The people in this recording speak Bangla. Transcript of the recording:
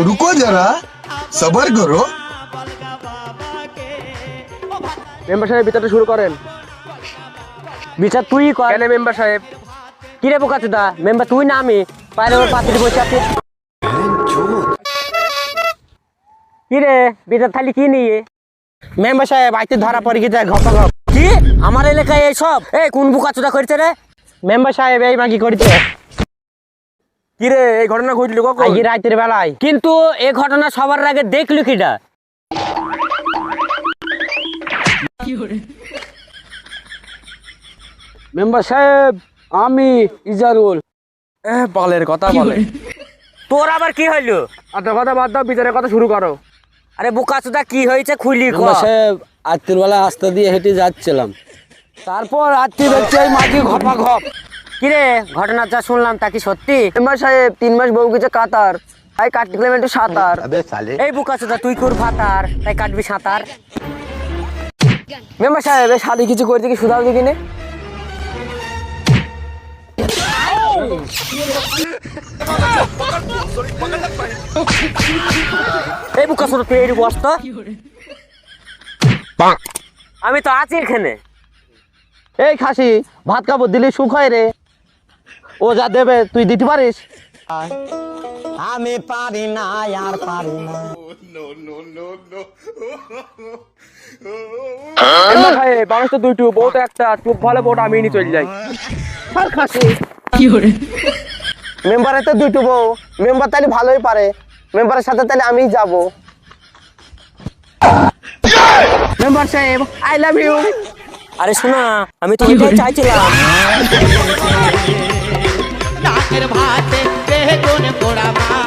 रुको जरा सबर करो। মেম্বার সাহেব বিচারটা শুরু করেন। বিচার তুই কর। কেন মেম্বার সাহেব? কি রে বোকাচোদা, মেম্বার তুই না আমি? পায়ের ওপর পাতিল বসে আছিস। কি রে বিচার থালি কি নিয়ে? মেম্বার সাহেব আইতে ধরা পড়ে গেছে ঘপা ঘপ। কি আমার এলাকায় এইসব? এই কোন বোকাচোদা করেছে রে? মেম্বার সাহেব এই মাগি করেছে। কি রে এই ঘটনা ঘটলো কখন? আজ রাতের বেলায়। কিন্তু এই ঘটনা সবার আগে দেখলি কিটা? মেম্বার সাহেব আমি ইজারুল। পাগলের কথা বলে। তোর আবার কি হইলো? আচ্ছা কথা বাদ দাও, বিচারের কথা শুরু করো। আরে বোকাচোদা কি হয়েছে খুলি কর। মেম্বার সাহেব রাত্রির বেলা রাস্তা দিয়ে হেঁটে যাচ্ছিলাম, তারপর রাত্রি দেখছি এই মাঝি ঘপা ঘপ। কি রে ঘটনা যা শুনলাম তা কি সত্যি? মেম্বার সাহেব 3 মাস বউ গেছে কাতার, তাই কাটলাম একটু সাঁতার। এই বোকাচোদা তুই কর ভাতার তাই কাটবি সাঁতার? মেম্বার সাহেব এই শাদি কিছু করতে কি সুদাও দিকে নে? এই বোকাচোদা তুই এই বসতো, আমি তো আছি এখানে। এই খাসি ভাত খাবো দিলে সুখ হয় রে। ও যা দেবে তুই দিতে পারিস? আমি পারি না আর পারি না। মেম্বার সাহেব মানুষ তো দুইটু, বউ তো একটা, চুপ ভালো বউটা আমি নিয়ে চলে যাই। আর খাসি কি করে? মেম্বারের তো দুইটু বউ, মেম্বার তাহলে ভালোই পারে, মেম্বারের সাথে তাহলে আমিই যাব। মেম্বার সাহেব আই লাভ ইউ। আরে শোনা, আমি তো ওইটাই চাইছিলাম। ডাকের ভাতে বেগুন পোড়া মা